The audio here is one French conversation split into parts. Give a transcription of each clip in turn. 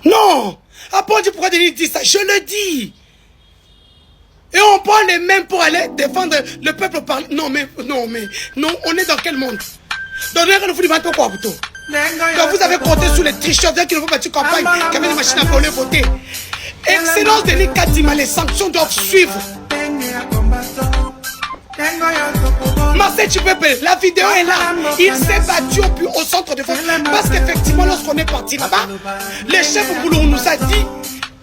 Non. Après, pourquoi Denis dit ça? Je le dis. Et on prend les mêmes pour aller défendre le peuple par... Non, on est dans quel monde? Donc, vous avez compté sur les tricheurs qui ne vont pas battre campagne, qui avaient des machines à voler, voter. Excellence Denis Kadima, les sanctions doivent suivre. Marcel Chipepe, la vidéo est là. Il s'est battu au centre de vote. Parce qu'effectivement, lorsqu'on est parti là-bas, le chef Boulou nous a dit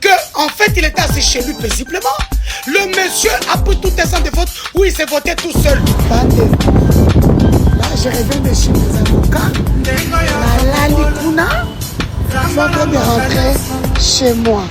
qu'en fait, il était assis chez lui paisiblement. Le monsieur a pris tout un centre de vote où il s'est voté tout seul. Là, je reviens de chez les avocats. La Likuna, je suis en train de rentrer chez moi.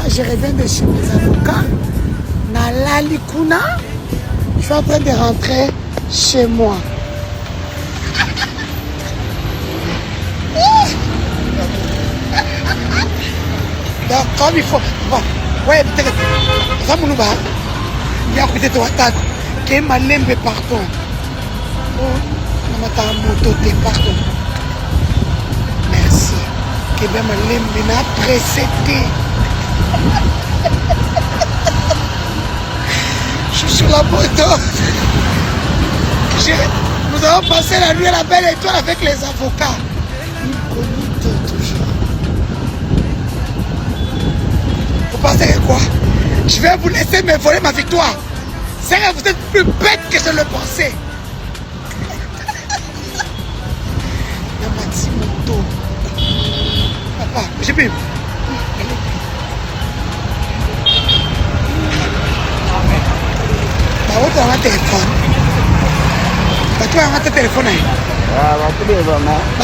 Je reviens de chez mes avocats. Nala Likuna, je suis en train de rentrer chez moi. Donc, comme il faut. Bon, ouais, peut-être. Ça, mon nouba. Il y a peut-être un tas qui est malin, mais pardon. Oh, on m'a moto, pardon. Merci. Qui est bien malin, mais n'a précédé. Je suis sur la moto. Nous avons passé la nuit à la belle étoile avec les avocats. Toujours. Vous pensez que quoi? Je vais vous laisser me voler ma victoire. C'est que vous êtes plus bête que je le pensais. Namati moto. Papa, j'ai pu. Tu as un téléphone. Tu as un téléphone.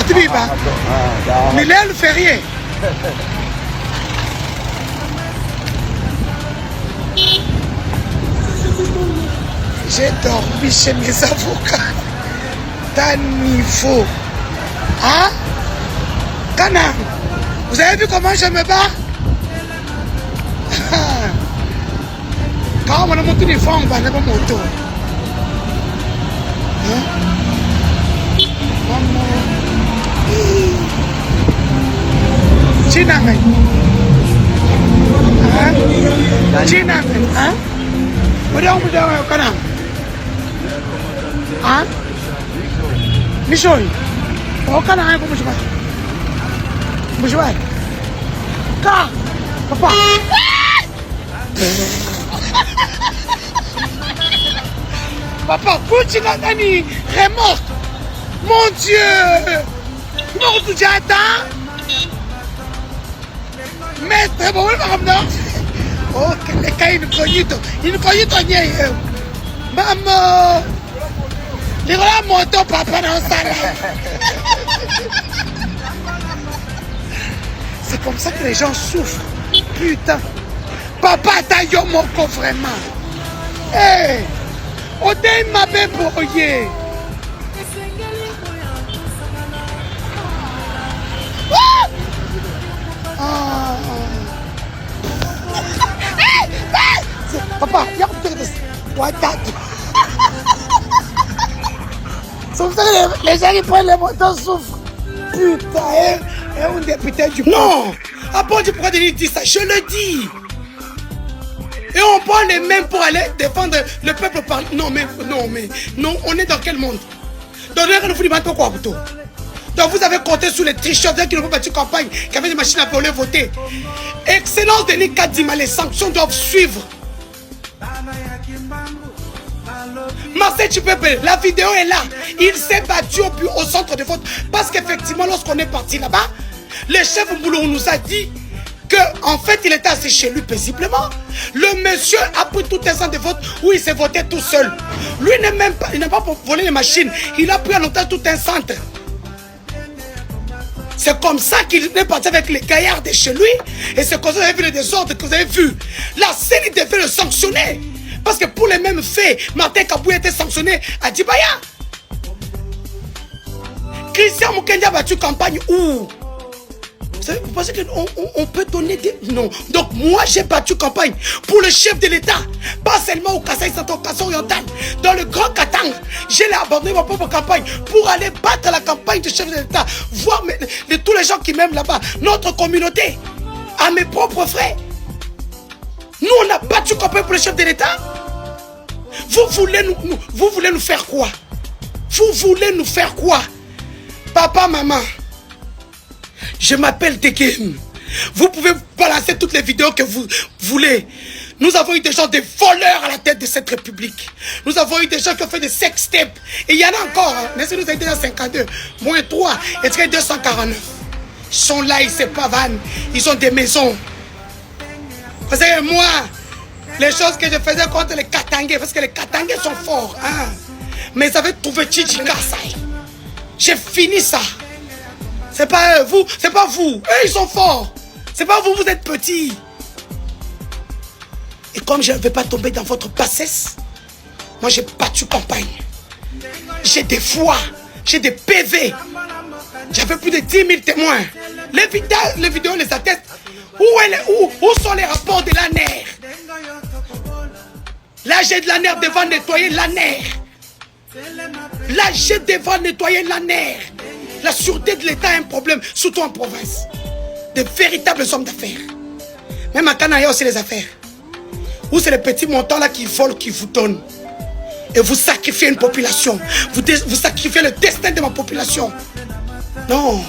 Tu as un mais là, le férié. J'ai dormi chez mes avocats. D'un niveau. Hein? Canard. Vous avez vu comment je me bats? Quand on a monté une fois, on va aller à moto. Chinamen. Chinamen. Hein? Mudah kanam. Hein? Michoy. Oh kanam ko mushba. Mushba. Ka. Papa. Papa, continue Nani, remorque. Mon Dieu. Non, tu j'attends. Maître, bon, oh, que les cas, il cognito, maman. Les gars, moto, papa, dans sa c'est comme ça que les gens souffrent. Putain. Papa, t'as eu mon coffre, vraiment. Hé. Odé m'a bébrouillé. Les gens qui prennent les motos souffrent. Putain, un député du... Non. Après on dit pourquoi Denis dit ça? Je le dis. Et on prend les mêmes pour aller défendre le peuple par... Non, on est dans quel monde? Donc, vous avez compté sur les tricheurs qui n'ont pas battu campagne, qui avaient des machines à voler, voter. Excellence Denis Kadima, les sanctions doivent suivre. Marcel Chipepe, la vidéo est là. Il s'est battu au centre de vote. Parce qu'effectivement, lorsqu'on est parti là-bas, le chef Mboulou nous a dit qu'en fait, il était assis chez lui paisiblement. Le monsieur a pris tout un centre de vote où il s'est voté tout seul. Lui, il n'a pas volé les machines. Il a pris en otage tout un centre. C'est comme ça qu'il est parti avec les gaillards de chez lui. Et c'est comme ça que vous avez vu les désordres que vous avez vus. La CENI devait le sanctionner. Parce que pour les mêmes faits, Martin Kabouya était sanctionné à Dibaya. Christian Mukendi a battu campagne où? Vous savez, vous pensez qu'on peut donner des... Non. Donc moi j'ai battu campagne pour le chef de l'État. Pas seulement au Kasaï Santo, au Kassai Oriental. Dans le Grand Katang, j'ai abandonné ma propre campagne pour aller battre la campagne du chef de l'État. Voir tous les gens qui m'aiment là-bas. Notre communauté. À mes propres frères. Nous on a battu campagne pour le chef de l'État. Vous voulez nous faire quoi? Vous voulez nous faire quoi? Papa, maman. Je m'appelle Tekem. Vous pouvez balancer toutes les vidéos que vous voulez. Nous avons eu des gens, des voleurs à la tête de cette république. Nous avons eu des gens qui ont fait des sextapes. Et il y en a encore. Hein. Mais si nous étions en 52, moins 3, et 249. Ils sont là, ils se pavanent. Ils ont des maisons. Parce que moi, les choses que je faisais contre les Katangais, parce que les Katangais sont forts. Hein. Mais ils avaient trouvé Chichi Kasai. J'ai fini ça. C'est pas vous, c'est pas vous. Eux, ils sont forts. C'est pas vous, vous êtes petits. Et comme je ne vais pas tomber dans votre bassesse, moi j'ai battu campagne. J'ai des voix, j'ai des PV. J'avais plus de 10 000 témoins. Les vidéos les attestent. Où sont les rapports de l'ANER? Là, j'ai de l'ANER devant nettoyer l'ANER. Là, j'ai devant nettoyer l'ANER. La sûreté de l'État a un problème, surtout en province. De véritables hommes d'affaires. Même à Cana, il y a aussi les affaires. Où c'est les petits montants là qui volent, qui vous donnent. Et vous sacrifiez une population. Vous sacrifiez le destin de ma population. Non.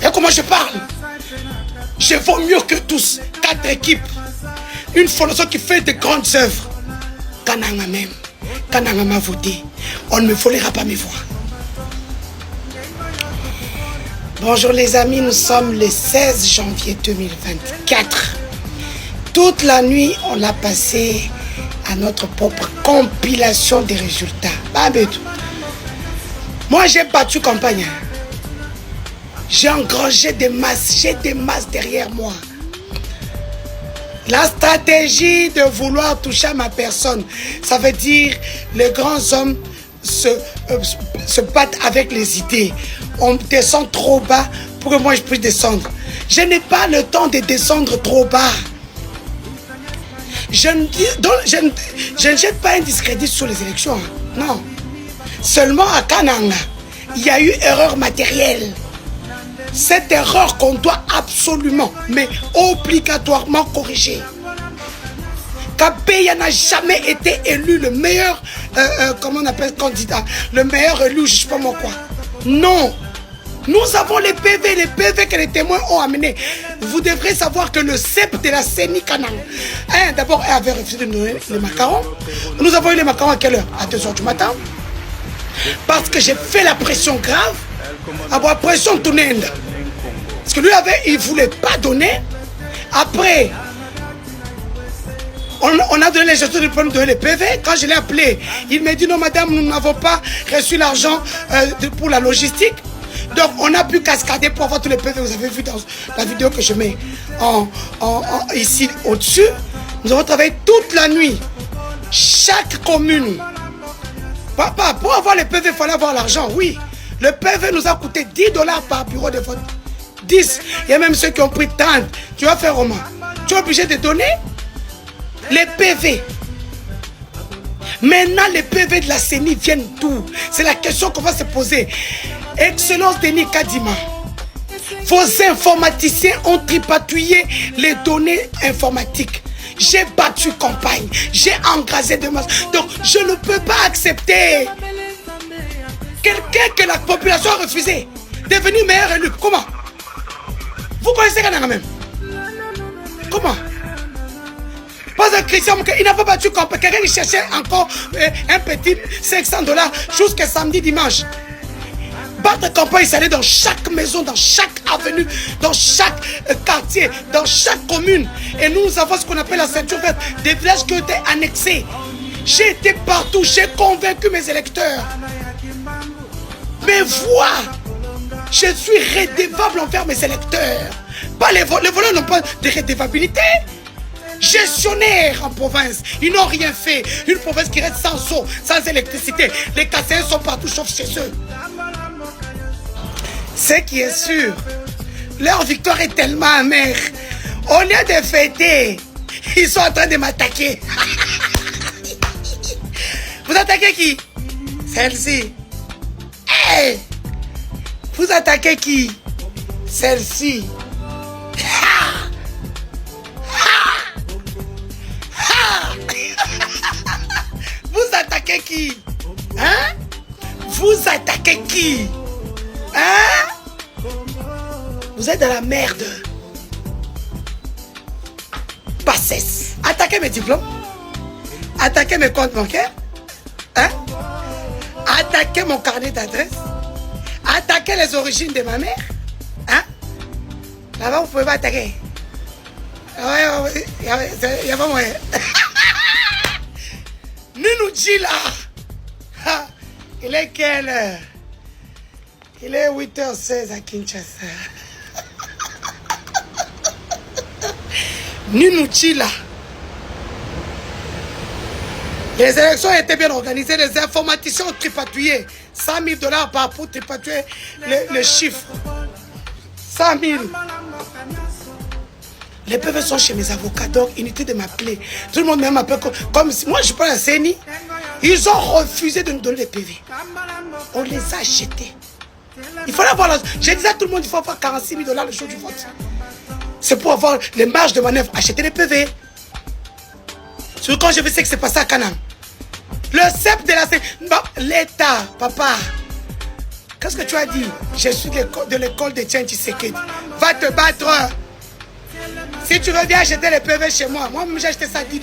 Et comment je parle? Je vaux mieux que tous. 4 équipes. Une fondation qui fait de grandes œuvres. Kananga même. Kananga m'a voté. On ne me volera pas mes voix. Bonjour les amis, nous sommes le 16 janvier 2024. Toute la nuit, on l'a passé à notre propre compilation des résultats. Moi, j'ai battu campagne. J'ai engrangé des masses, j'ai des masses derrière moi. La stratégie de vouloir toucher à ma personne, ça veut dire les grands hommes se battent avec les idées. On descend trop bas pour que moi je puisse descendre. Je n'ai pas le temps de descendre trop bas. Je ne jette pas un discrédit sur les élections. Hein. Non. Seulement à Kananga, il y a eu erreur matérielle. Cette erreur qu'on doit absolument, mais obligatoirement corriger. Kabeya n'a jamais été élu le meilleur, comment on appelle, candidat, le meilleur élu, je ne sais pas moi quoi. Non. Nous avons les PV que les témoins ont amenés. Vous devrez savoir que le CEP de la CENI Kanang, d'abord, elle avait refusé de nous donner les macarons. Nous avons eu les macarons à quelle heure? À 2 h du matin. Parce que j'ai fait la pression grave. Avoir pression tournée. Parce que lui, il ne voulait pas donner. Après, on a donné les gestions de nous donner les PV. Quand je l'ai appelé, il m'a dit non madame, nous n'avons pas reçu l'argent pour la logistique. Donc on a pu cascader pour avoir tous les PV. Vous avez vu dans la vidéo que je mets ici au-dessus. Nous avons travaillé toute la nuit. Chaque commune. Papa, pour avoir les PV, il fallait avoir l'argent, oui. Le PV nous a coûté 10 $ par bureau de vote. 10. Il y a même ceux qui ont pris 30. Tu vas faire comment? Tu es obligé de donner? Les PV. Maintenant, les PV de la CENI viennent d'où? C'est la question qu'on va se poser. Excellence Denis Kadima. Vos informaticiens ont tripatouillé les données informatiques. J'ai battu campagne. J'ai engrasé de masse. Donc, je ne peux pas accepter quelqu'un que la population a refusé devenir meilleur élu. Comment? Vous connaissez Kananga même? Comment? Pas un Christian, il n'a pas battu campagne. Quelqu'un qui cherchait encore un petit $500 jusqu'à samedi, dimanche. Battre campagne, c'est aller dans chaque maison, dans chaque avenue, dans chaque quartier, dans chaque commune. Et nous avons ce qu'on appelle la ceinture verte, des villages qui ont été annexés. J'ai été partout, j'ai convaincu mes électeurs. Mes voix, je suis rédévable envers mes électeurs. Pas les voleurs n'ont pas de rédévabilité. Gestionnaires en province, ils n'ont rien fait. Une province qui reste sans eau, sans électricité. Les Kasséens sont partout, sauf chez eux. Ce qui est sûr, leur victoire est tellement amère. Au lieu de fêter, ils sont en train de m'attaquer. Vous attaquez qui? Celle-ci. Hey! Vous attaquez qui? Celle-ci. Vous attaquez qui? Hein? Vous attaquez qui? Hein? Vous êtes dans la merde. Bassesse. Attaquez mes diplômes. Attaquez mes comptes bancaires. Hein? Attaquez mon carnet d'adresse. Attaquez les origines de ma mère. Hein? Là-bas, vous pouvez pas attaquer. Ouais, il y a pas moyen. Nous dit là. Il est quelle heure? Il est 8h16 à Kinshasa. Nous là. Les élections étaient bien organisées, les informaticiens ont tripatouillé. $100 par pour tripatouiller les chiffres. 100 000. Les PV sont chez mes avocats, donc inutile de m'appeler. Tout le monde m'appelle comme si moi je suis pas la CENI. Ils ont refusé de nous donner les PV. On les a achetés. Il fallait avoir la... J'ai dit à tout le monde, il faut avoir $46 000 le jour du vote. C'est pour avoir les marges de manœuvre, acheter les PV. Surtout quand je sais que c'est passé à Canaan. Le CEP de la CENI. Non, l'État, papa. Qu'est-ce que tu as dit? Je suis de l'école de Tien Tshisekedi. Va te battre. Si tu veux, viens acheter les PV chez moi. Moi-même, j'ai acheté ça $10.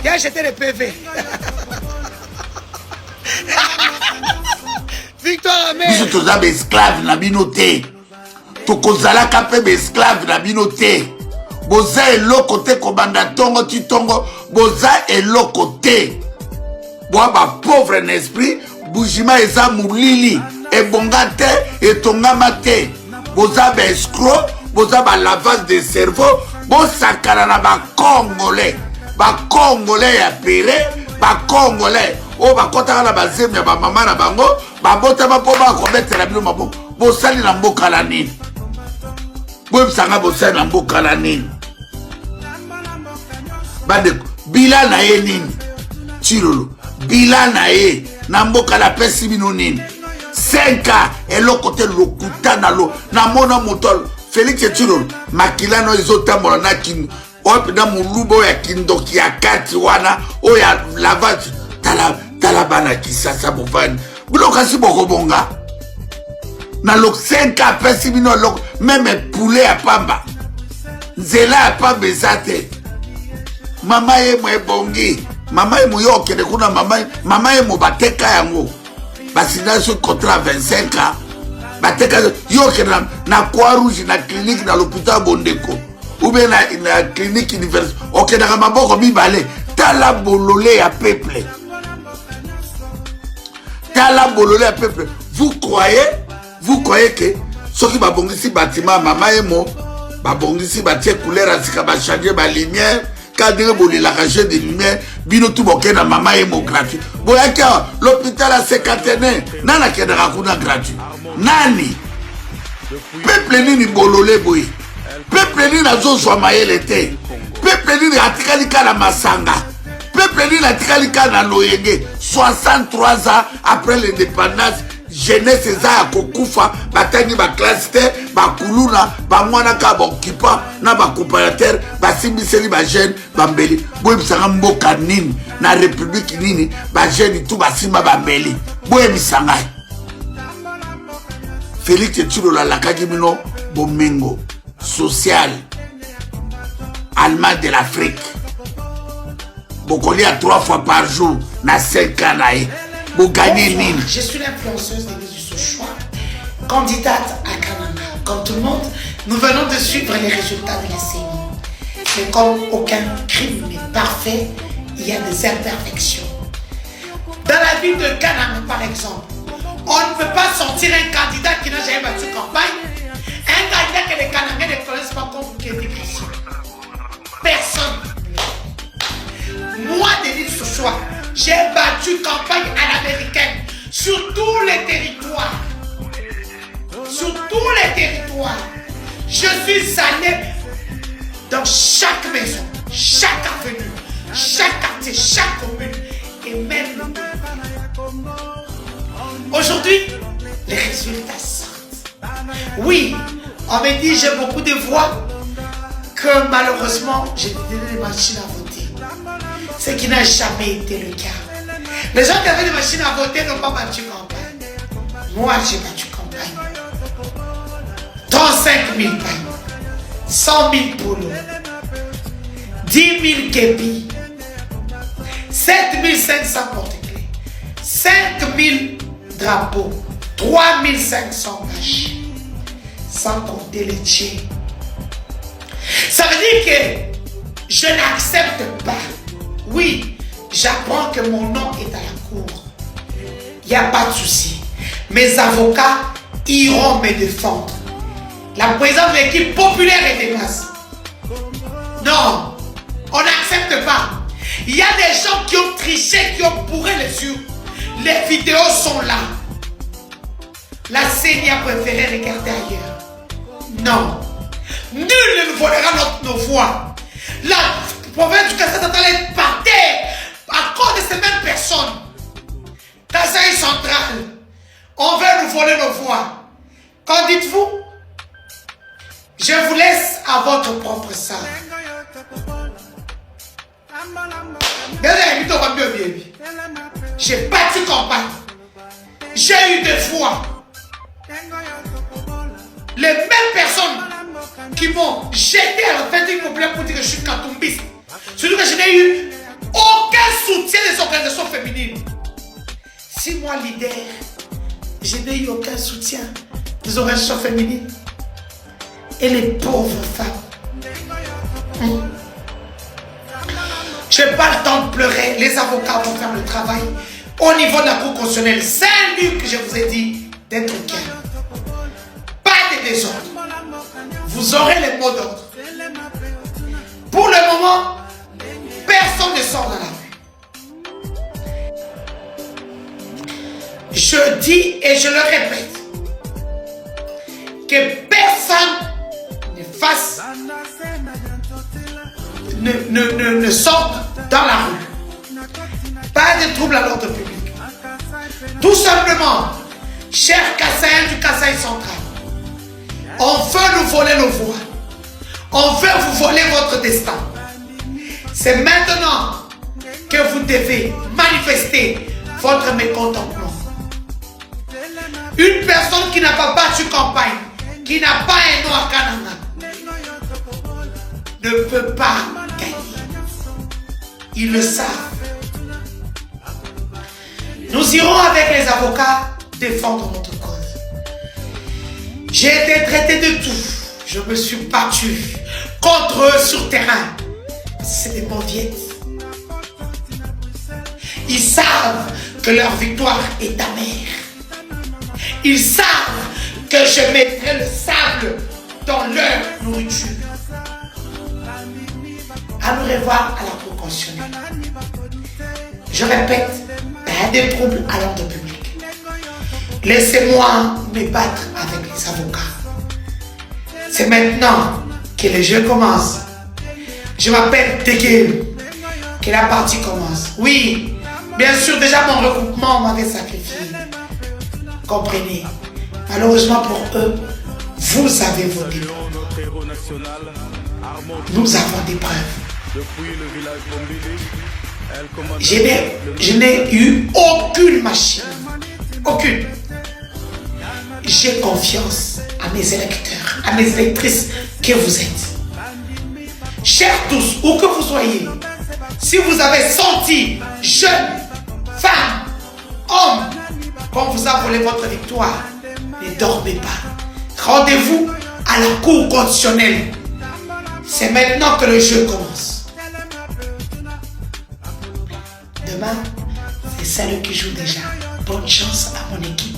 Viens acheter les PV. Victoire Amé. Nous sommes des esclaves na binoté. Tokozala kapé des esclaves na binoté. Boza et l'autre kobanda tongo titongo. Boza et l'autre côté. Boa ba pauvre en esprit. Boujima eza moulili. Et bongate et tongamate. Boza ba escroc. Boza ba lavage de cerveau. Bosakana na ba congolais. Ba congolais ya péré. Ba congolais. Oh ba kota na ba zemi ya ba mama na bango. Ba bota ba po ba komettre na bino mabo. Bosali na mboka la nini. Bosanga bosali na mboka la nini. Bande bila na ye nini. Chirolo. Bila na ye na mboka la pesi bino nini. 5 ans eloko te lokuta na lo na mona motol Félix Chirolo makilano ezotambola na kin opina mulubo ya kindoki ya kati wana oya lavage tala bana kisasa bovani buloka si bokobonga na lok 5 ans pesi bino lok même poulet ya pamba nzela ya pamba ezate mama ye mo ebongi mama ye mo yoke de kuna mama ye mo bateka yango basina sur contrat 25 ans bateka yoke na Croix Rouge na clinique na l'hôpital Bondeko ou bien na clinique universitaire ok na maboko mibale tala bololé ya peuple vous croyez que ceux qui babongisi bâtiment mama emo babongisi batie couleur asika ba changer ba lumière cadre bolé la rangée de lumière bino tout boké na mama emo gratuit boyaka l'hôpital a 50 nana kedara kuna gratuit nani peuple nini bololé boy peuple nini azo so mayele te peuple nini atikali kala masanga, peuple nini atikali kala loyenge. 63 ans après l'indépendance, jeunesse eza ya kokufa, batangi ba classe te, ba kuluna, ba mwana ka ba occupant na ba comparateur, ba simbiseli ba jeune bambeli. Boye bisanga mboka nini na république nini ba jeune tout ba simba bambeli. Boye bisanga. Félix Tshilolo la kagimino bomengo social allemand de l'Afrique. Bokoli à 3 fois par jour na 5 ans là. Je suis l'influenceuse d'Élise Dussochois, candidate à Kananga. Comme tout le monde, nous venons de suivre les résultats de la CENI. Mais comme aucun crime n'est parfait, il y a des imperfections. Dans la ville de Kananga, par exemple, on ne peut pas sortir un candidat qui n'a jamais battu campagne, un candidat que les Kanangais ne connaissent pas comme qui est Christian. Personne. Moi, Élise Dussochois, j'ai battu campagne à l'américaine sur tous les territoires. Sur tous les territoires. Je suis allé dans chaque maison, chaque avenue, chaque quartier, chaque commune et même aujourd'hui, les résultats sortent. Oui, on me dit j'ai beaucoup de voix que malheureusement j'ai donné des machines à voter. Ce qui n'a jamais été le cas. Les gens qui avaient des machines à voter n'ont pas battu campagne. Moi, j'ai battu campagne. 35 000 pains, 100 000 poules, 10 000 képis, 7 500 porte-clés, 5 000 drapeaux, 3 500 vaches, sans compter les tiers. Ça veut dire que je n'accepte pas. Oui, j'apprends que mon nom est à la cour. Il n'y a pas de souci. Mes avocats iront me défendre. La présidente de l'équipe populaire est dépassée. Non, on n'accepte pas. Il y a des gens qui ont triché, qui ont bourré les yeux. Les vidéos sont là. La CENI a préféré regarder ailleurs. Non. Nul ne nous volera nos voix. La province du Kasaï-Central est par terre à cause de ces mêmes personnes. Kasaï-Central, on veut nous voler nos voix. Qu'en dites-vous? Je vous laisse à votre propre sang. J'ai battu campagne. J'ai eu des voix. Les mêmes personnes qui m'ont jeté à la fête du populaire pour dire que je suis katumbiste. Celui que je n'ai eu aucun soutien des organisations féminines. Si moi, leader, je n'ai eu aucun soutien des organisations féminines. Et les pauvres femmes. Je n'ai pas le temps de pleurer. Les avocats vont faire le travail au niveau de la Cour constitutionnelle. Saint-Luc, je vous ai dit, d'être calme. Pas de désordre. Vous aurez les mots d'ordre. Pour le moment, personne ne sort dans la rue. Je dis et je le répète que personne ne sortent dans la rue. Pas de trouble à l'ordre public. Tout simplement, chers Kassaïens du Kasaï-Central, on veut nous voler nos voix. On veut vous voler votre destin. C'est maintenant que vous devez manifester votre mécontentement. Une personne qui n'a pas battu campagne, qui n'a pas un nom à Kananga, ne peut pas gagner. Ils le savent. Nous irons avec les avocats défendre notre cause. J'ai été traité de tout. Je me suis battu contre eux sur terrain. C'est des mauviettes. Ils savent que leur victoire est amère. Ils savent que je mettrai le sable dans leur nourriture. À nous revoir à la Cour constitutionnelle. Je répète, pas de troubles à l'ordre public. Laissez-moi me battre avec les avocats. C'est maintenant que le jeu commence. Je m'appelle Teguel. Que la partie commence. Oui, bien sûr, déjà mon regroupement m'avait sacrifié. Comprenez. Malheureusement pour eux, vous avez voté pour nous. Nous avons des preuves. Je n'ai eu aucune machine. Aucune. J'ai confiance à mes électeurs, à mes électrices que vous êtes. Chers tous, où que vous soyez, si vous avez senti, jeunes, femmes, hommes, qu'on vous a volé votre victoire, ne dormez pas. Rendez-vous à la cour constitutionnelle. C'est maintenant que le jeu commence. Demain, c'est celle qui joue déjà. Bonne chance à mon équipe.